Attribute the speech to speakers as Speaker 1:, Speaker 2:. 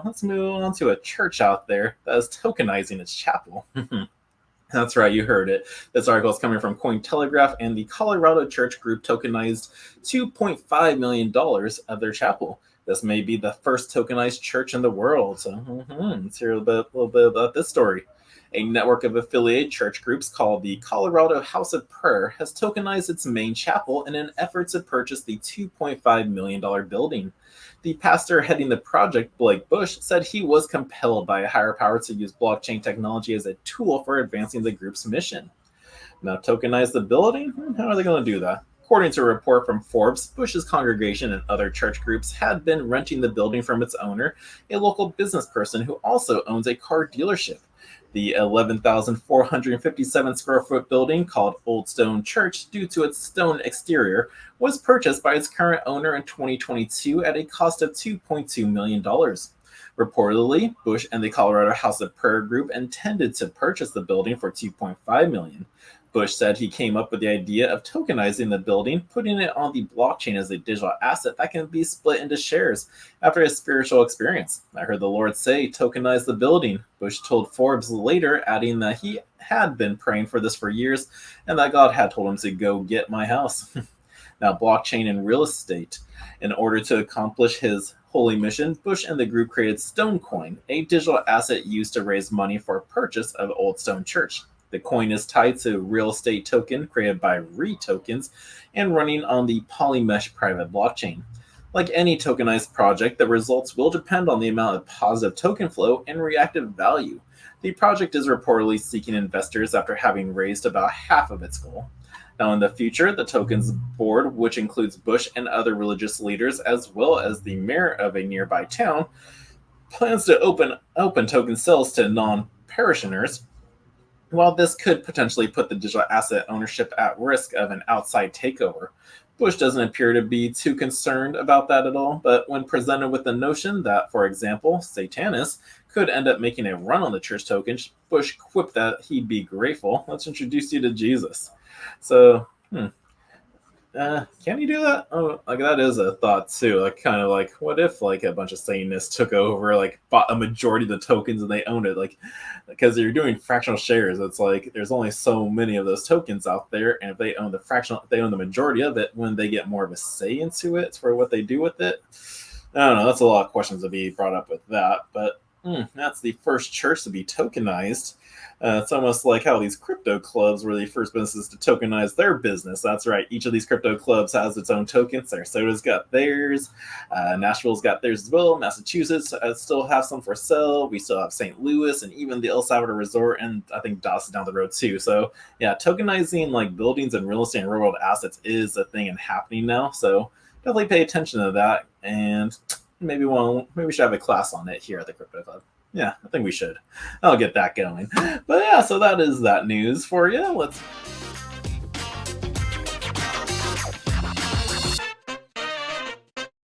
Speaker 1: let's move on to a church out there that is tokenizing its chapel. That's right, you heard it. This article is coming from Cointelegraph, and the Colorado Church Group tokenized $2.5 million of their chapel. This may be the first tokenized church in the world. So let's hear a little bit about this story. A network of affiliate church groups called the Colorado House of Prayer has tokenized its main chapel in an effort to purchase the $2.5 million building. The pastor heading the project, Blake Bush, said he was compelled by a higher power to use blockchain technology as a tool for advancing the group's mission. Now, tokenize the building? How are they going to do that? According to a report from Forbes, Bush's congregation and other church groups had been renting the building from its owner, a local business person who also owns a car dealership. The 11,457 square foot building, called Old Stone Church due to its stone exterior, was purchased by its current owner in 2022 at a cost of $2.2 million. Reportedly, Bush and the Colorado House of Prayer group intended to purchase the building for $2.5 million. Bush said he came up with the idea of tokenizing the building, putting it on the blockchain as a digital asset that can be split into shares after a spiritual experience. I heard the Lord say, tokenize the building, Bush told Forbes later, adding that he had been praying for this for years and that God had told him to go get my house. Now, blockchain and real estate. In order to accomplish his holy mission, Bush and the group created Stonecoin, a digital asset used to raise money for purchase of Old Stone Church. The coin is tied to a real estate token created by ReTokens and running on the Polymesh private blockchain. Like any tokenized project, the results will depend on the amount of positive token flow and reactive value. The project is reportedly seeking investors after having raised about half of its goal. Now, in the future, the tokens board, which includes Bush and other religious leaders, as well as the mayor of a nearby town, plans to open token sales to non-parishioners. While this could potentially put the digital asset ownership at risk of an outside takeover, Bush doesn't appear to be too concerned about that at all. But when presented with the notion that, for example, Satanists could end up making a run on the church tokens, Bush quipped that he'd be grateful. Let's introduce you to Jesus. So, can you do that? Oh, like that is a thought too. Like, kind of like, what if like a bunch of Satanists took over, like bought a majority of the tokens and they owned it? Like, because you're doing fractional shares, it's like there's only so many of those tokens out there, and if they own they own the majority of it, when they get more of a say into it for what they do with it. I don't know. That's a lot of questions to be brought up with that, but that's the first church to be tokenized. It's almost like how these crypto clubs were the first businesses to tokenize their business. That's right. Each of these crypto clubs has its own tokens. Sarasota's got theirs. Nashville's got theirs as well. Massachusetts still have some for sale. We still have St. Louis and even the El Salvador Resort, and I think Dawson down the road too. So yeah, tokenizing like buildings and real estate and real world assets is a thing and happening now. So definitely pay attention to that, and maybe we should have a class on it here at the Crypto Club. Yeah, I think we should. I'll get that going. But yeah, so that is that news for you. Let's